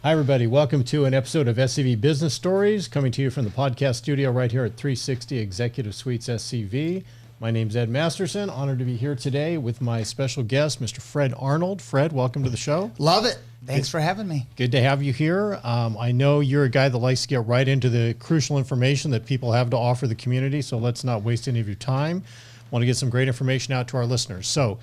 Hi, everybody. Welcome to an episode of SCV Business Stories, coming to you from the podcast studio right here at 360 Executive Suites SCV. My name's Ed Masterson. Honored to be here today with my special guest, Mr. Fred Arnold. Fred, welcome to the show. Love it. Thanks for having me. Good to have you here. I know you're a guy that likes to get right into the crucial information that people have to offer the community, so let's not waste any of your time. Want to get some great information out to our listeners. So,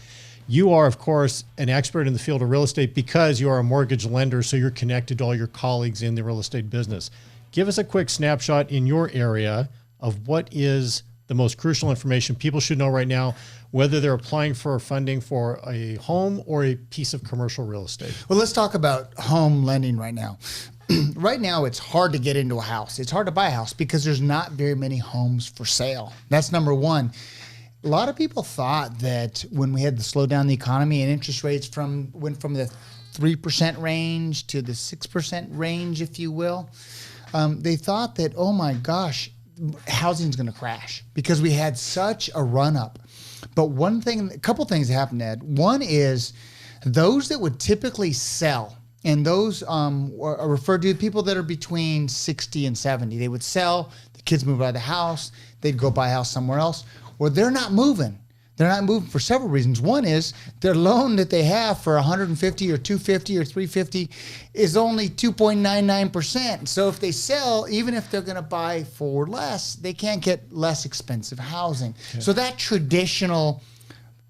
you are, of course, an expert in the field of real estate because you are a mortgage lender, so you're connected to all your colleagues in the real estate business. Give us a quick snapshot in your area of what is the most crucial information people should know right now, whether they're applying for funding for a home or a piece of commercial real estate. Well, let's talk about home lending right now. Right now, it's hard to get into a house. It's hard to buy a house because there's not very many homes for sale. That's number one. A lot of people thought that when we had the slowdown in the economy and interest rates went from the 3% range to the 6% range, if you will, they thought that, oh my gosh, housing's going to crash because we had such a run up. But a couple things happened, Ed. One is those that would typically sell, and those are referred to people that are between 60 and 70. They would sell, the kids move out of the house, they'd go buy a house somewhere else. Well, they're not moving. They're not moving for several reasons. One is their loan that they have for $150 or $250 or $350 is only 2.99%. So if they sell, even if they're going to buy for less, they can't get less expensive housing. Okay. So that traditional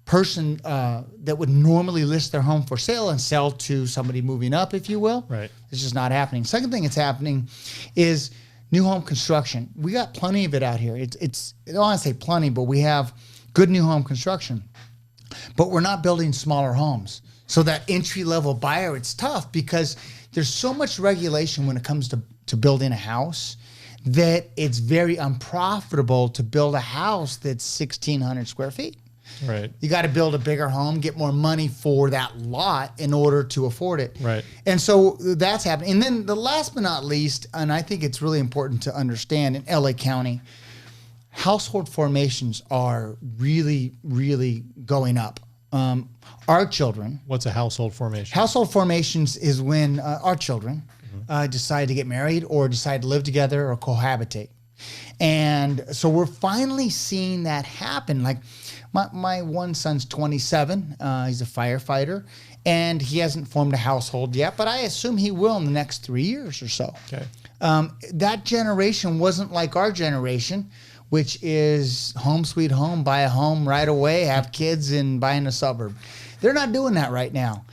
person that would normally list their home for sale and sell to somebody moving up, if you will, right, it's just not happening. Second thing that's happening is new home construction. We got plenty of it out here. I don't want to say plenty, but we have good new home construction. But we're not building smaller homes. So that entry-level buyer, it's tough because there's so much regulation when it comes to building a house that it's very unprofitable to build a house that's 1,600 square feet. Right. You got to build a bigger home, get more money for that lot in order to afford it. Right. And so that's happening. And then the last but not least, and I think it's really important to understand in LA County, household formations are really, really going up. Our children. What's a household formation? Household formations is when our children decide to get married or decide to live together or cohabitate. And so we're finally seeing that happen. Like my one son's 27. He's a firefighter, and he hasn't formed a household yet, but I assume he will in the next 3 years or so. Okay. That generation wasn't like our generation, which is home sweet home, buy a home right away, have kids, and buy in a suburb. They're not doing that right now.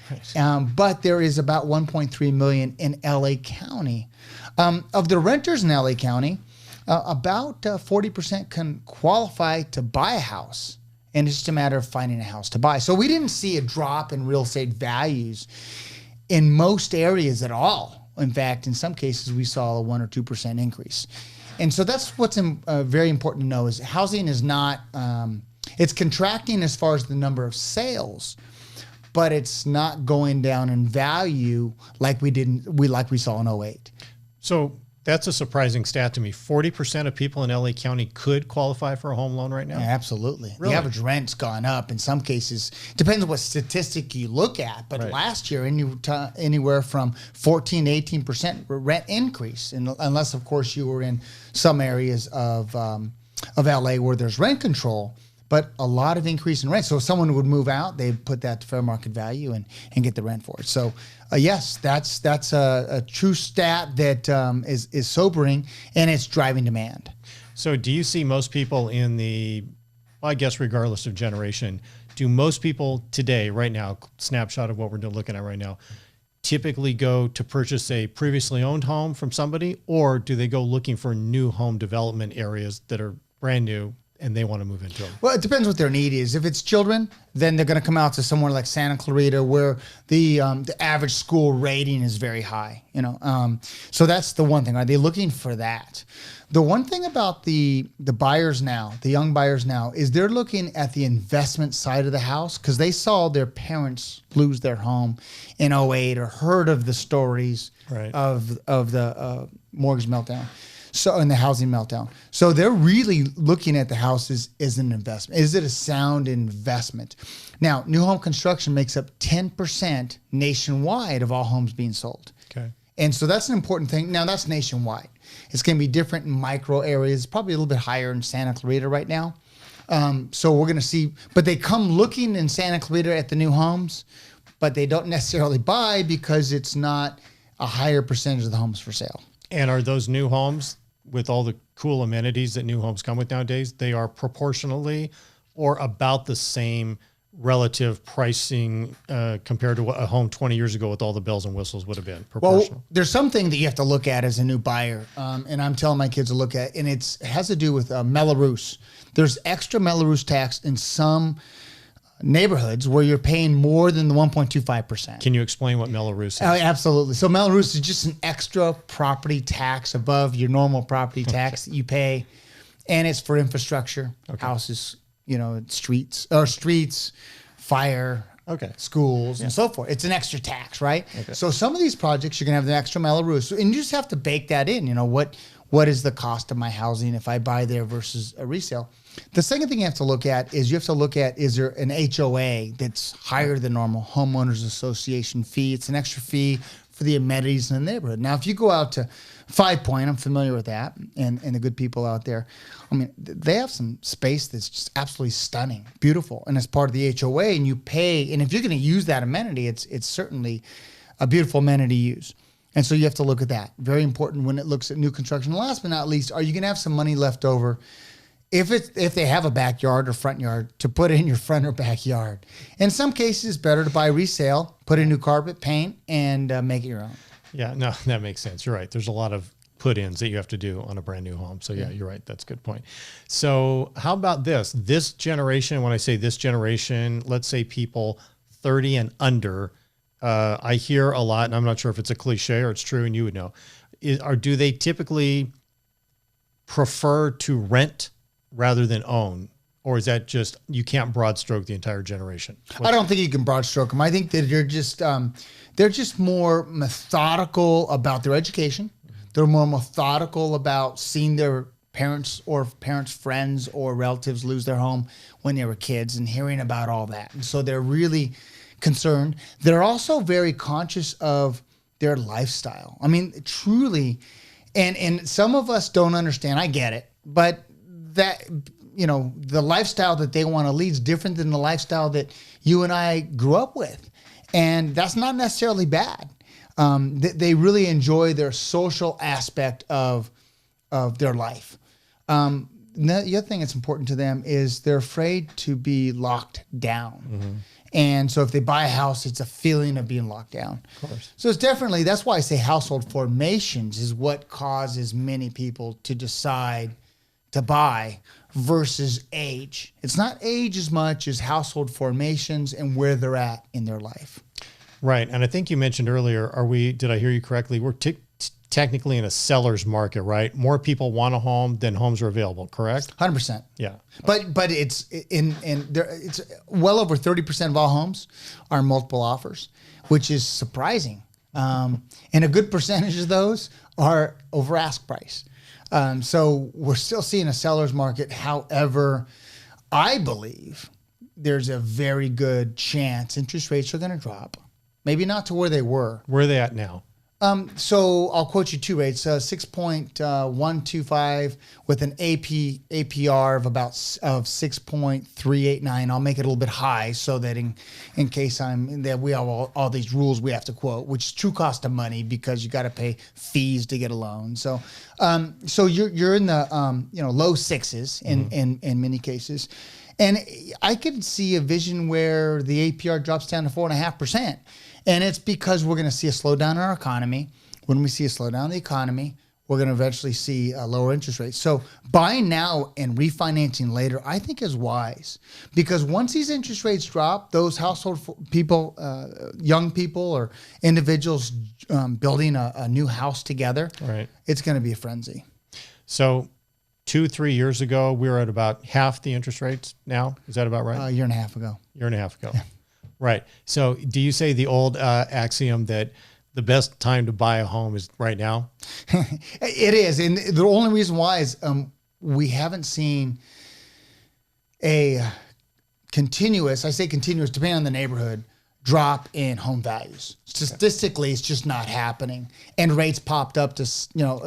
But there is about 1.3 million in LA County. Of the renters in LA County, about 40% can qualify to buy a house, and it's just a matter of finding a house to buy. So we didn't see a drop in real estate values in most areas at all. In fact, in some cases, we saw a 1 or 2% increase. And so that's what's very important to know is housing is not, it's contracting as far as the number of sales, but it's not going down in value like we saw in 08. So that's a surprising stat to me. 40% of people in LA County could qualify for a home loan right now? Yeah, absolutely. Really? The average rent's gone up. In some cases, depends on what statistic you look at, but right. Last year, anywhere from 14 to 18% rent increase, unless, of course, you were in some areas of LA where there's rent control, but a lot of increase in rent. So if someone would move out, they'd put that to fair market value and get the rent for it. So yes, that's a true stat that is sobering, and it's driving demand. So do you see most people I guess regardless of generation, do most people today, right now, snapshot of what we're looking at right now, typically go to purchase a previously owned home from somebody, or do they go looking for new home development areas that are brand new and they want to move into them? Well, it depends what their need is. If it's children, then they're going to come out to somewhere like Santa Clarita, where the average school rating is very high. So that's the one thing. Are they looking for that? The one thing about the buyers now, the young buyers now, is they're looking at the investment side of the house because they saw their parents lose their home in 08 or heard of the stories right. of the mortgage meltdown. So in the housing meltdown. So they're really looking at the house as an investment. Is it a sound investment? Now, new home construction makes up 10% nationwide of all homes being sold. Okay. And so that's an important thing. Now that's nationwide. It's going to be different in micro areas, probably a little bit higher in Santa Clarita right now. So we're going to see, but they come looking in Santa Clarita at the new homes, but they don't necessarily buy because it's not a higher percentage of the homes for sale. And are those new homes, with all the cool amenities that new homes come with nowadays, they are proportionally or about the same relative pricing compared to what a home 20 years ago with all the bells and whistles would have been proportional? Well, there's something that you have to look at as a new buyer, and I'm telling my kids to look at, and it has to do with Melrose. There's extra Melrose tax in some neighborhoods where you're paying more than the 1.25%. Can you explain what Melrose is? Absolutely. So Melrose is just an extra property tax above your normal property tax that you pay, and it's for infrastructure, houses, streets, fire, schools, and so forth. It's an extra tax, right? So some of these projects, you're going to have the extra Melrose, and you just have to bake that in. What is the cost of my housing if I buy there versus a resale? The second thing you have to look at is is there an HOA that's higher than normal, homeowners association fee? It's an extra fee for the amenities in the neighborhood. Now, if you go out to 5 Point, I'm familiar with that, and the good people out there, I mean, they have some space that's just absolutely stunning, beautiful, and it's part of the HOA, and you pay, and if you're going to use that amenity, it's certainly a beautiful amenity to use. And so you have to look at that. Very important when it looks at new construction. And last but not least, are you going to have some money left over if they have a backyard or front yard to put in your front or backyard? In some cases, it's better to buy resale, put in new carpet, paint, and make it your own. Yeah, no, that makes sense. You're right. There's a lot of put-ins that you have to do on a brand new home. So yeah, you're right. That's a good point. So how about this? This generation, when I say this generation, let's say people 30 and under, I hear a lot, and I'm not sure if it's a cliche or it's true, and you would know, do they typically prefer to rent rather than own? Or is that just, you can't broad stroke the entire generation? I don't think you can broad stroke them. I think that they're just more methodical about their education. They're more methodical about seeing their parents or parents' friends or relatives lose their home when they were kids and hearing about all that. And so they're really concerned. They're also very conscious of their lifestyle. I mean, truly, and some of us don't understand. I get it, but that, the lifestyle that they want to lead is different than the lifestyle that you and I grew up with. And that's not necessarily bad. They really enjoy their social aspect of their life. The other thing that's important to them is they're afraid to be locked down. Mm-hmm. And so if they buy a house, it's a feeling of being locked down. Of course. So it's definitely, that's why I say household formations is what causes many people to decide to buy versus age. It's not age as much as household formations and where they're at in their life. Right. And I think you mentioned earlier, did I hear you correctly? We're technically in a seller's market, right? More people want a home than homes are available, correct? 100%. Yeah. But it's it's well over 30% of all homes are multiple offers, which is surprising. And a good percentage of those are over ask price. So we're still seeing a seller's market. However, I believe there's a very good chance interest rates are going to drop. Maybe not to where they were. Where are they at now? So I'll quote you two rates: 6.125 with an APR of 6.389. I'll make it a little bit high so that in case we have all these rules we have to quote, which is true cost of money because you got to pay fees to get a loan. So you're in the low sixes in many cases, and I could see a vision where the APR drops down to 4.5%. And it's because we're going to see a slowdown in our economy. When we see a slowdown in the economy, we're going to eventually see lower interest rates. So buying now and refinancing later, I think is wise. Because once these interest rates drop, those household people, young people or individuals building a new house together, right, it's going to be a frenzy. So 2-3 years ago, we were at about half the interest rates now. Is that about right? A year and a half ago. Year and a half ago. Yeah. Right. So do you say the old axiom that the best time to buy a home is right now? It is. And the only reason why is we haven't seen a continuous, I say continuous, depending on the neighborhood, drop in home values. Statistically, it's just not happening. And rates popped up to,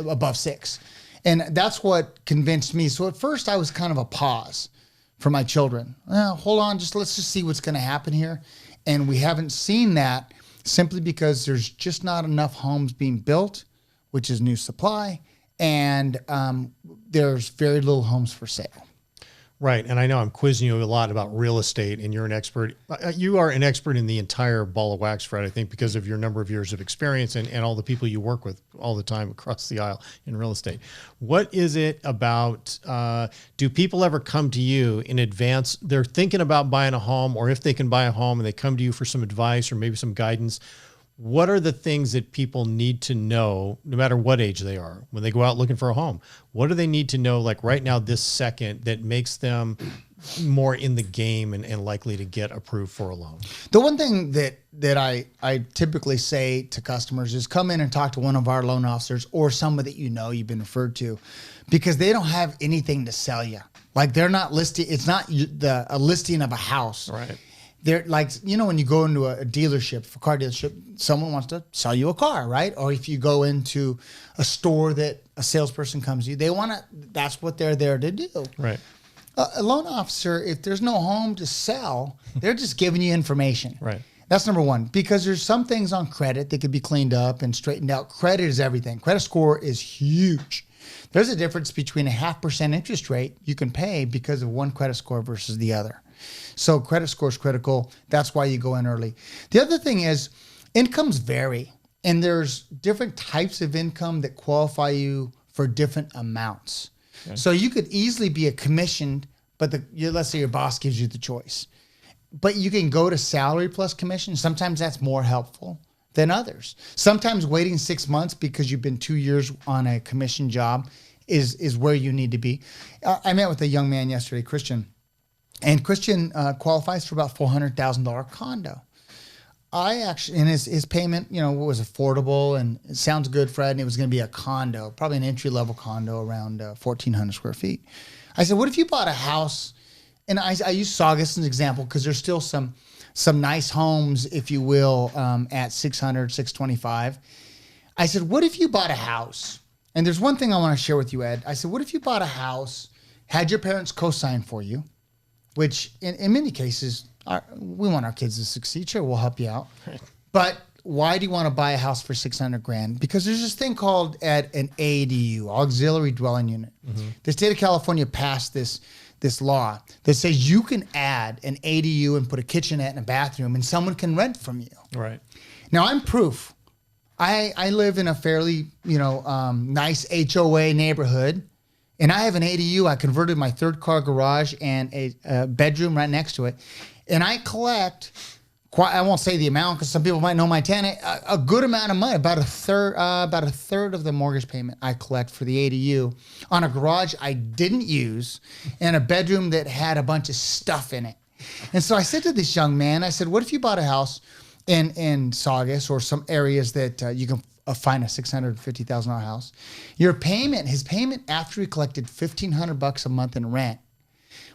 above 6. And that's what convinced me. So at first I was kind of a pause for my children. Hold on, let's just see what's going to happen here. And we haven't seen that simply because there's just not enough homes being built, which is new supply. And there's very little homes for sale. Right. And I know I'm quizzing you a lot about real estate, and you're an expert. You are an expert in the entire ball of wax, Fred, I think, because of your number of years of experience and all the people you work with all the time across the aisle in real estate. What is it about, do people ever come to you in advance? They're thinking about buying a home, or if they can buy a home and they come to you for some advice or maybe some guidance. What are the things that people need to know, no matter what age they are, when they go out looking for a home? What do they need to know, like right now, this second, that makes them more in the game and likely to get approved for a loan? The one thing that I typically say to customers is come in and talk to one of our loan officers or somebody that you've been referred to, because they don't have anything to sell you. Like they're not listing, it's not a listing of a house. Right. They're like, when you go into a dealership, a car dealership, someone wants to sell you a car, right? Or if you go into a store that a salesperson comes to you, that's what they're there to do. Right. A loan officer, if there's no home to sell, they're just giving you information. Right. That's number one, because there's some things on credit that could be cleaned up and straightened out. Credit is everything. Credit score is huge. There's a difference between a 0.5% interest rate you can pay because of one credit score versus the other. So credit score is critical. That's why you go in early. The other thing is incomes vary, and there's different types of income that qualify you for different amounts. Okay. So you could easily be a commissioned, but let's say your boss gives you the choice. But you can go to salary plus commission. Sometimes that's more helpful than others. Sometimes waiting 6 months because you've been 2 years on a commission job is where you need to be. I met with a young man yesterday, Christian. And Christian qualifies for about $400,000 condo. And his payment, was affordable, and it sounds good, Fred, and it was going to be a condo, probably an entry-level condo around 1,400 square feet. I said, what if you bought a house? And I use Saugus as an example because there's still some nice homes, if you will, at 600, 625. I said, what if you bought a house? And there's one thing I want to share with you, Ed. I said, what if you bought a house, had your parents co-sign for you, which in many cases, we want our kids to succeed. Sure, we'll help you out. Right. But why do you want to buy a house for $600,000? Because there's this thing called an ADU, auxiliary dwelling unit. Mm-hmm. The state of California passed this law that says you can add an ADU and put a kitchenette and a bathroom, and someone can rent from you. Right. Now I'm proof. I live in a fairly nice HOA neighborhood. And I have an ADU. I converted my third car garage and a bedroom right next to it. And I collect, I won't say the amount because some people might know my tenant, a good amount of money, about a third of the mortgage payment I collect for the ADU on a garage I didn't use and a bedroom that had a bunch of stuff in it. And so I said to this young man, I said, what if you bought a house in Saugus or some areas that you can find a $650,000 house? His payment after he collected $1,500 a month in rent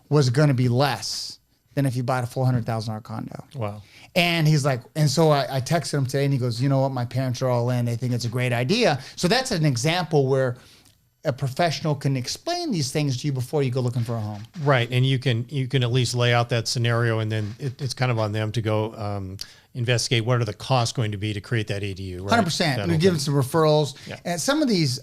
was going to be less than if you bought a $400,000 condo. Wow. And he's like, and so I texted him today and he goes, you know what? My parents are all in. They think it's a great idea. So that's an example where a professional can explain these things to you before you go looking for a home. Right. And you can at least lay out that scenario, and then it's kind of on them to go investigate what are the costs going to be to create that ADU. Right? 100%. We give them some referrals. Yeah. And some of these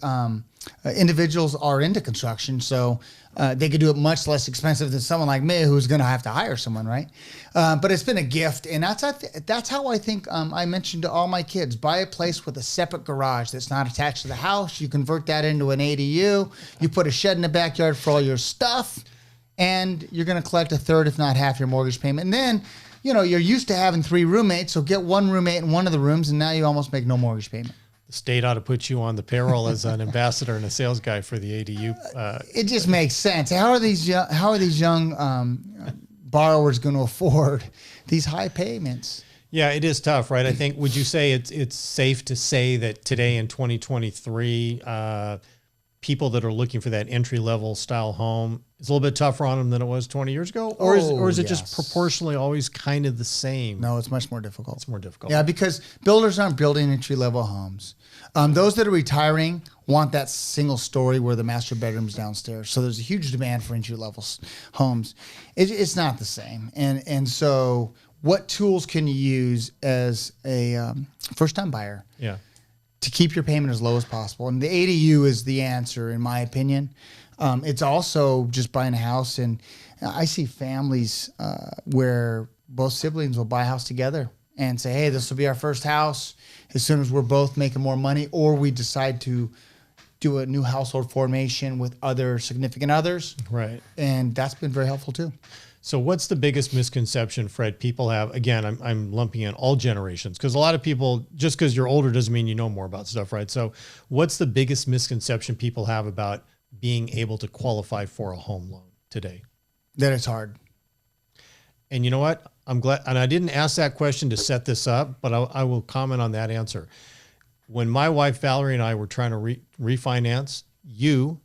individuals are into construction, so they could do it much less expensive than someone like me who's going to have to hire someone, right? But it's been a gift, and that's how I think I mentioned to all my kids, buy a place with a separate garage that's not attached to the house. You convert that into an ADU. You put a shed in the backyard for all your stuff, and you're going to collect a third, if not half, your mortgage payment. And then, you're used to having 3 roommates, so get one roommate in one of the rooms, and now you almost make no mortgage payment. The state ought to put you on the payroll as an ambassador and a sales guy for the ADU. It just makes sense. How are these young borrowers going to afford these high payments? Yeah, it is tough, right? I think, would you say it's safe to say that today in 2023, people that are looking for that entry-level style home, It's a little bit tougher on them than it was 20 years ago, or is it just yes. proportionally always kind of the same? No, it's much more difficult. It's more difficult. Yeah, because builders aren't building entry-level homes. Those that are retiring want that single story where the master bedroom's downstairs. So there's a huge demand for entry-level homes. It's not the same. And so what tools can you use as a first-time buyer to keep your payment as low as possible? And the ADU is the answer, in my opinion. It's also just buying a house. And I see families where both siblings will buy a house together and say, hey, this will be our first house as soon as we're both making more money, or we decide to do a new household formation with other significant others. Right. And that's been very helpful too. So what's the biggest misconception, Fred, people have? Again, I'm lumping in all generations, because a lot of people, just because you're older doesn't mean you know more about stuff, right? So what's the biggest misconception people have about being able to qualify for a home loan today? That it's hard. And you know what? I'm glad, and I didn't ask that question to set this up, but I will comment on that answer. When my wife Valerie and I were trying to refinance, you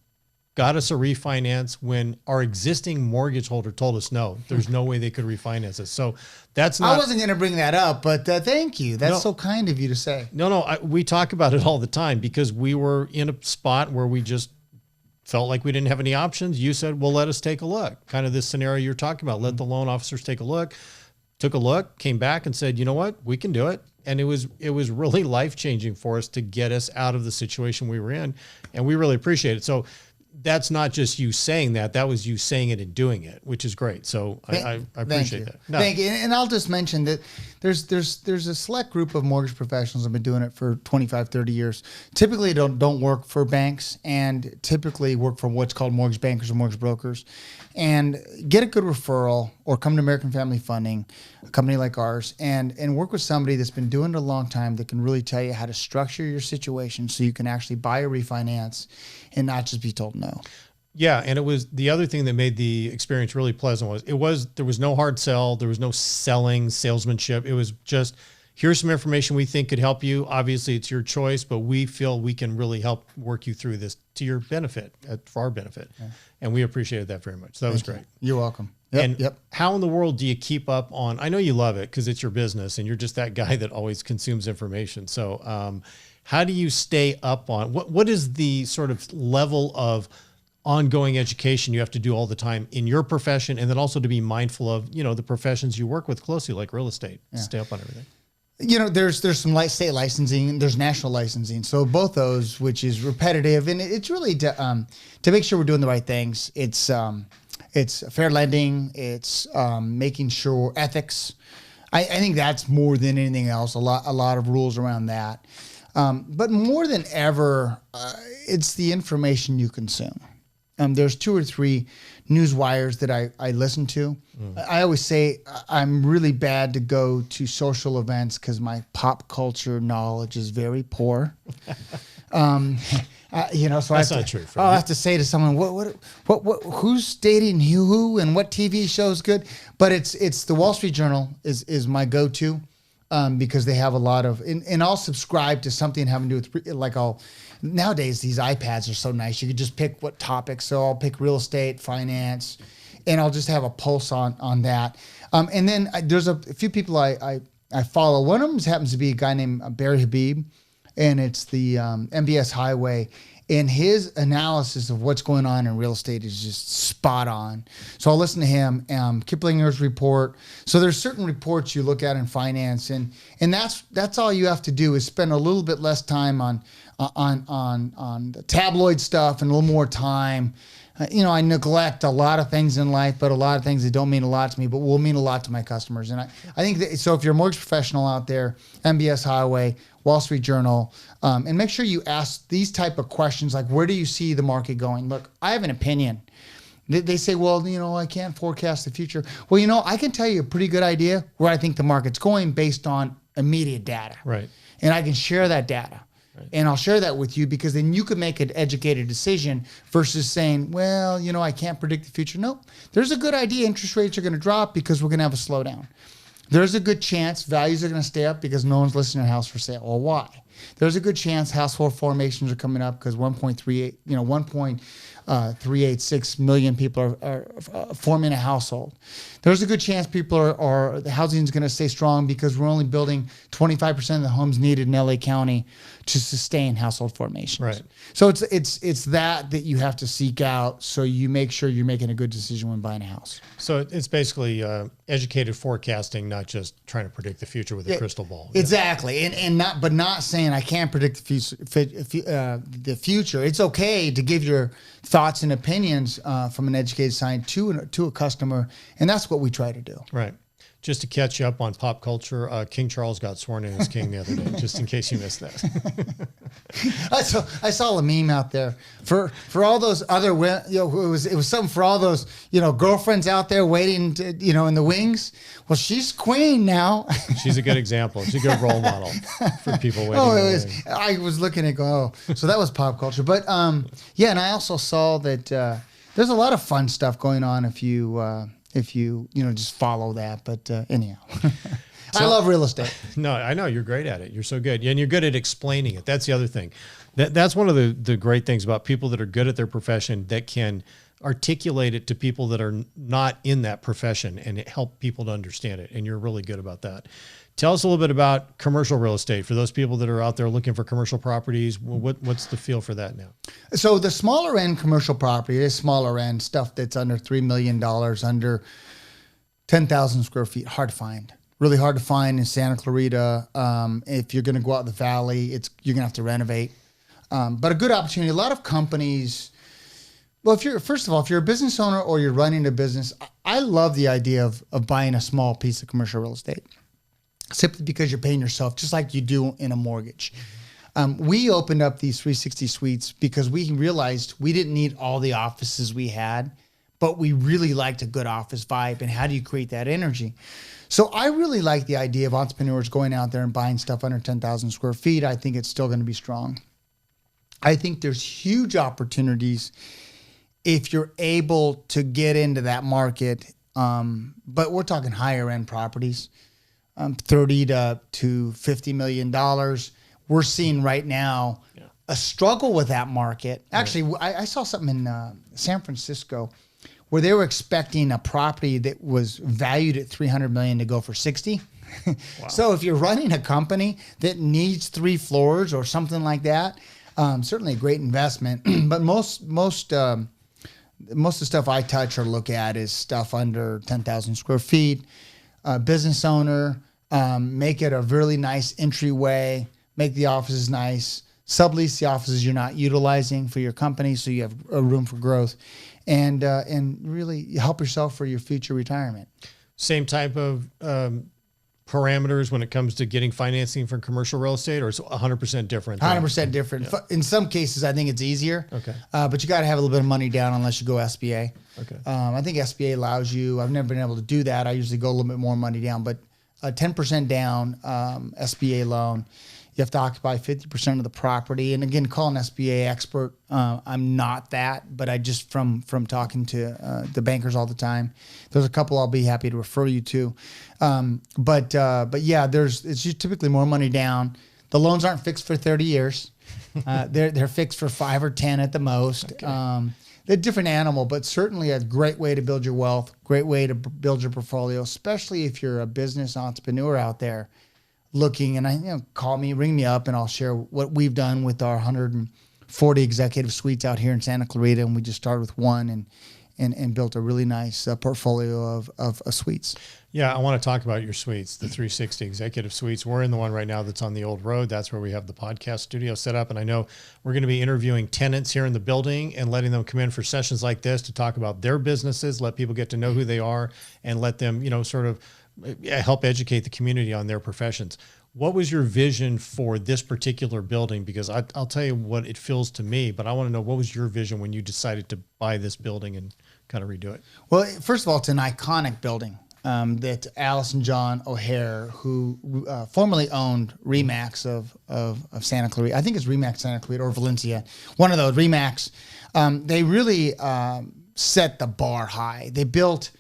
got us a refinance when our existing mortgage holder told us no, there's no way they could refinance it. So that's not. I wasn't going to bring that up, but thank you. That's so kind of you to say. No, we talk about it all the time because we were in a spot where we just felt like we didn't have any options. You said, well, let us take a look. Kind of this scenario you're talking about. Let the loan officers take a look. Took a look, came back and said, you know what, we can do it. And it was really life-changing for us to get us out of the situation we were in. And we really appreciate it. So that's not just you saying that. That was you saying it and doing it, which is great. So I appreciate that. No. Thank you. And I'll just mention that there's a select group of mortgage professionals that have been doing it for 25, 30 years. Typically don't work for banks and typically work for what's called mortgage bankers or mortgage brokers. And get a good referral or come to American Family Funding, a company like ours, and work with somebody that's been doing it a long time that can really tell you how to structure your situation so you can actually buy a refinance and not just be told no. Yeah, and it was the other thing that made the experience really pleasant was there was no hard sell, there was no salesmanship. It was just, here's some information we think could help you. Obviously, it's your choice, but we feel we can really help work you through this to your benefit, for our benefit. Yeah. And we appreciated that very much. So that was great. You're welcome. Yep. How in the world do you keep up on, I know you love it because it's your business and you're just that guy that always consumes information. So how do you stay up on, what is the sort of level of ongoing education you have to do all the time in your profession, and then also to be mindful of, the professions you work with closely, like real estate, stay up on everything? There's some state licensing, there's national licensing. So both those, which is repetitive, and it's really to make sure we're doing the right things. It's fair lending. It's making sure ethics. I think that's more than anything else. A lot of rules around that. But more than ever, it's the information you consume. There's 2 or 3 news wires that I listen to. I always say I'm really bad to go to social events because my pop culture knowledge is very poor. So that's not true. I'll have to say to someone, what who's dating who and what TV show is good? But it's the Wall Street Journal is my go-to because they have a lot of, and I'll subscribe to something having to do with nowadays these iPads are so nice. You could just pick what topics. So I'll pick real estate, finance, and I'll just have a pulse on that. And then there's a few people I follow. One of them happens to be a guy named Barry Habib, and it's the MBS Highway. And his analysis of what's going on in real estate is just spot on. So I'll listen to him. Kiplinger's report. So there's certain reports you look at in finance, and that's all you have to do is spend a little bit less time on the tabloid stuff and a little more time. I neglect a lot of things in life, but a lot of things that don't mean a lot to me, but will mean a lot to my customers. And I think that, so if you're a mortgage professional out there, MBS Highway, Wall Street Journal, and make sure you ask these type of questions like, where do you see the market going? Look, I have an opinion. They say, well, I can't forecast the future. Well, I can tell you a pretty good idea where I think the market's going based on immediate data. Right. And I can share that data. Right. And I'll share that with you because then you can make an educated decision versus saying, well, I can't predict the future. No, there's a good idea interest rates are going to drop because we're going to have a slowdown. There's a good chance values are going to stay up because no one's listing their house for sale. Well, why? There's a good chance household formations are coming up because 1.386 million people are forming a household. There's a good chance people the housing is going to stay strong because we're only building 25% of the homes needed in LA County to sustain household formations. Right. So it's that you have to seek out so you make sure you're making a good decision when buying a house. So it's basically educated forecasting, not just trying to predict the future with a crystal ball. Exactly, and not saying I can't predict the future. It's okay to give your thoughts and opinions from an educated side to a customer, and that's what we try to do. Right. Just to catch you up on pop culture, King Charles got sworn in as king the other day, just in case you missed that. I saw a meme out there for all those other women. It was something for all those girlfriends out there waiting to, in the wings. Well, she's queen now. She's a good example. She's a good role model for people waiting. I was looking at so that was pop culture. But yeah, and I also saw that there's a lot of fun stuff going on if you just follow that. But anyhow, I love real estate. No, I know you're great at it. You're so good. And you're good at explaining it. That's the other thing. That's one of the great things about people that are good at their profession that can articulate it to people that are not in that profession and help people to understand it. And you're really good about that. Tell us a little bit about commercial real estate for those people that are out there looking for commercial properties. What's the feel for that now? So the smaller end commercial property is smaller end stuff that's under $3 million, under 10,000 square feet. Hard to find. Really hard to find in Santa Clarita. If you're going to go out the valley, you're going to have to renovate. But a good opportunity. A lot of companies. Well, if you're a business owner or you're running a business, I love the idea of buying a small piece of commercial real estate. Simply because you're paying yourself just like you do in a mortgage. We opened up these 360 suites because we realized we didn't need all the offices we had, but we really liked a good office vibe. And how do you create that energy? So I really like the idea of entrepreneurs going out there and buying stuff under 10,000 square feet. I think it's still going to be strong. I think there's huge opportunities if you're able to get into that market. But we're talking higher end properties. $30 to $50 million. We're seeing right now a struggle with that market. Actually, I saw something in San Francisco where they were expecting a property that was valued at $300 million to go for 60. Wow. So if you're running a company that needs 3 floors or something like that, certainly a great investment. But most of the stuff I touch or look at is stuff under 10,000 square feet. Business owner. Make it a really nice entryway, make the offices nice, sublease the offices you're not utilizing for your company so you have a room for growth, and really help yourself for your future retirement. Same type of parameters when it comes to getting financing for commercial real estate, or it's 100% different? 100% different. Yeah. In some cases, I think it's easier. Okay. But you got to have a little bit of money down unless you go SBA. Okay. I think SBA allows you, I've never been able to do that. I usually go a little bit more money down, but 10% down SBA loan. You have to occupy 50% of the property. And again, call an SBA expert. I'm not that, but I just from talking to the bankers all the time, there's a couple I'll be happy to refer you to. But yeah, it's just typically more money down. The loans aren't fixed for 30 years. They're fixed for 5 or 10 at the most. Okay. They're a different animal, but certainly a great way to build your wealth, great way to build your portfolio, especially if you're a business entrepreneur out there looking. And ring me up, and I'll share what we've done with our 140 executive suites out here in Santa Clarita. And we just started with one and built a really nice portfolio of suites. Yeah, I want to talk about your suites, the 360 executive suites. We're in the one right now that's on the old road. That's where we have the podcast studio set up. And I know we're going to be interviewing tenants here in the building and letting them come in for sessions like this to talk about their businesses, let people get to know who they are, and let them, sort of help educate the community on their professions. What was your vision for this particular building? Because I'll tell you what it feels to me, but I want to know, what was your vision when you decided to buy this building and kind of redo it? Well, first of all, it's an iconic building. That Alice and John O'Hare, who formerly owned Remax of Santa Clarita, I think it's Remax Santa Clarita or Valencia, one of those, Remax, they really set the bar high. They built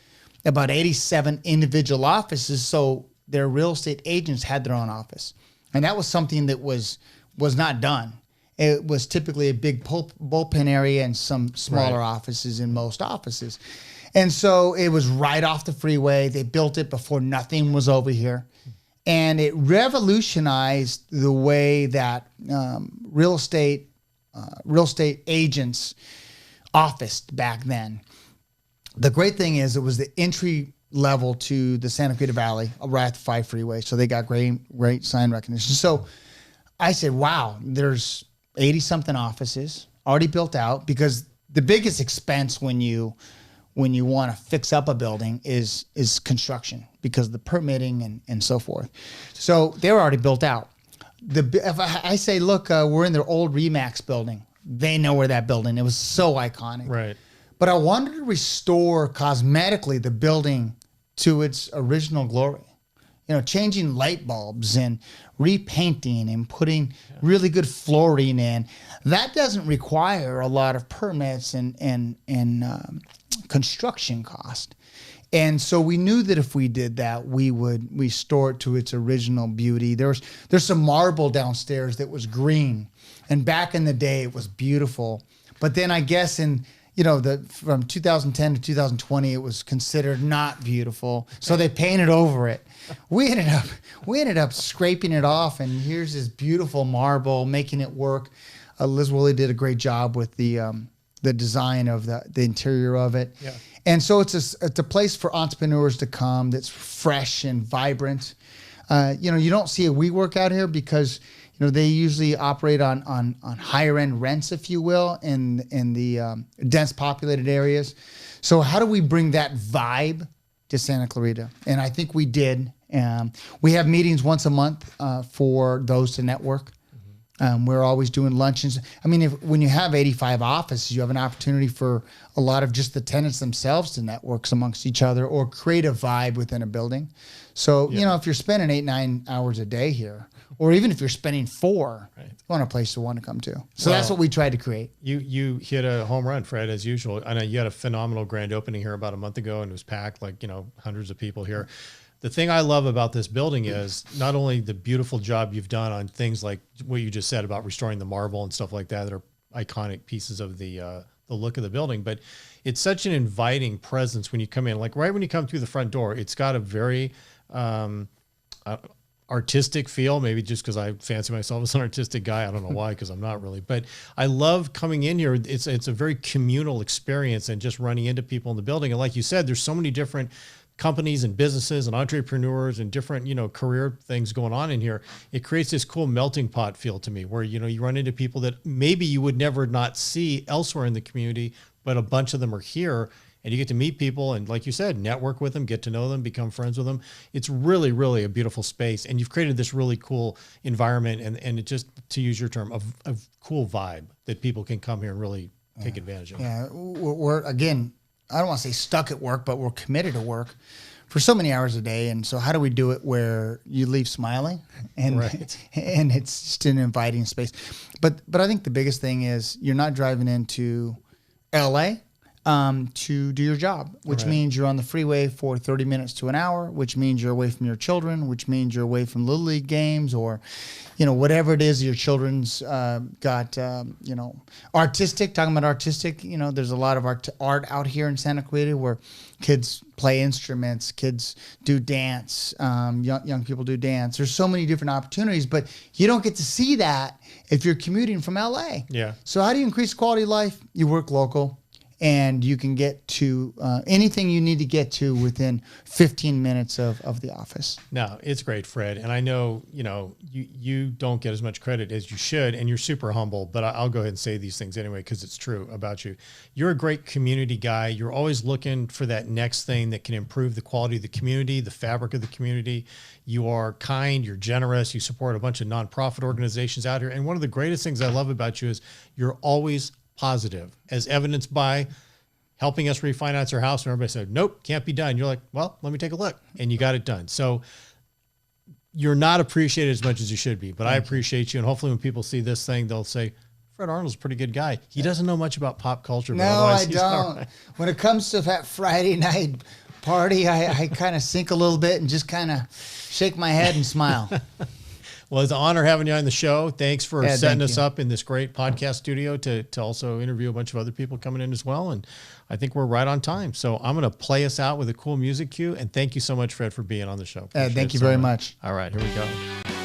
about 87 individual offices, so their real estate agents had their own office. And that was something that was was not done. It was typically a big bullpen area and some smaller offices in most offices. And so it was right off the freeway. They built it before nothing was over here. And it revolutionized the way that real estate agents officed back then. The great thing is it was the entry level to the Santa Clarita Valley, right at the 5 freeway. So they got great sign recognition. So I said, wow, there's 80 something offices already built out, because the biggest expense when you want to fix up a building is construction, because of the permitting and so forth. So they're already built out. If I say, look, we're in their old Remax building, they know where that building. It was so iconic. Right. But I wanted to restore cosmetically the building to its original glory. You know, changing light bulbs and repainting and putting really good flooring in. That doesn't require a lot of permits and construction cost. And so we knew that if we did that, we would restore it to its original beauty. There's some marble downstairs that was green, and back in the day it was beautiful. But then I guess from 2010 to 2020, it was considered not beautiful, so they painted over it. We ended up scraping it off, and here's this beautiful marble, making it work. Liz Woolley did a great job with the design of the interior of it. Yeah. And so it's a place for entrepreneurs to come that's fresh and vibrant. You don't see a WeWork out here because they usually operate on higher end rents, if you will, in the dense populated areas. So how do we bring that vibe to Santa Clarita? And I think we did. We have meetings once a month for those to network. We're always doing luncheons. I mean, when you have 85 offices, you have an opportunity for a lot of just the tenants themselves to network amongst each other or create a vibe within a building. So, if you're spending 8-9 hours a day here, or even if you're spending 4, you want a place to want to come to. So that's what we tried to create. You hit a home run, Fred, as usual. I know you had a phenomenal grand opening here about a month ago, and it was packed, hundreds of people here. The thing I love about this building is not only the beautiful job you've done on things like what you just said about restoring the marble and stuff like that are iconic pieces of the look of the building, but it's such an inviting presence when you come in. Like right when you come through the front door, it's got a very artistic feel, maybe just because I fancy myself as an artistic guy. I don't know why, because I'm not really. But I love coming in here. It's a very communal experience and just running into people in the building. And like you said, there's so many different companies and businesses and entrepreneurs and different, career things going on in here. It creates this cool melting pot feel to me where, you run into people that maybe you would never not see elsewhere in the community, but a bunch of them are here and you get to meet people. And like you said, network with them, get to know them, become friends with them. It's really, really a beautiful space. And you've created this really cool environment and it just, to use your term, a cool vibe that people can come here and really take advantage of. Yeah. We're again, I don't want to say stuck at work, but we're committed to work for so many hours a day. And so how do we do it where you leave smiling and and it's just an inviting space? But I think the biggest thing is you're not driving into LA to do your job, which means you're on the freeway for 30 minutes to an hour, which means you're away from your children, which means you're away from Little League games or, whatever it is your children's got, artistic, talking about artistic, there's a lot of art out here in Santa Clarita where kids play instruments, kids do dance, young people do dance. There's so many different opportunities, but you don't get to see that if you're commuting from LA. Yeah. So how do you increase quality of life? You work local. And you can get to anything you need to get to within 15 minutes of the office. No, it's great, Fred. And I know, you don't get as much credit as you should, and you're super humble, but I'll go ahead and say these things anyway, because it's true about you. You're a great community guy. You're always looking for that next thing that can improve the quality of the community, the fabric of the community. You are kind, you're generous, you support a bunch of nonprofit organizations out here. And one of the greatest things I love about you is you're always positive, as evidenced by helping us refinance our house. And everybody said, nope, can't be done. You're like, well, let me take a look. And you got it done. So you're not appreciated as much as you should be, but I appreciate you. And hopefully when people see this thing, they'll say, Fred Arnold's a pretty good guy. He doesn't know much about pop culture. No, I don't. Right. When it comes to that Friday night party, I kind of sink a little bit and just kind of shake my head and smile. Well, it's an honor having you on the show. Thanks for Ed, setting thank us you. up in this great podcast studio to also interview a bunch of other people coming in as well. And I think we're right on time. So I'm going to play us out with a cool music cue. And thank you so much, Fred, for being on the show. Ed, Appreciate thank it you so very much. All right, here we go.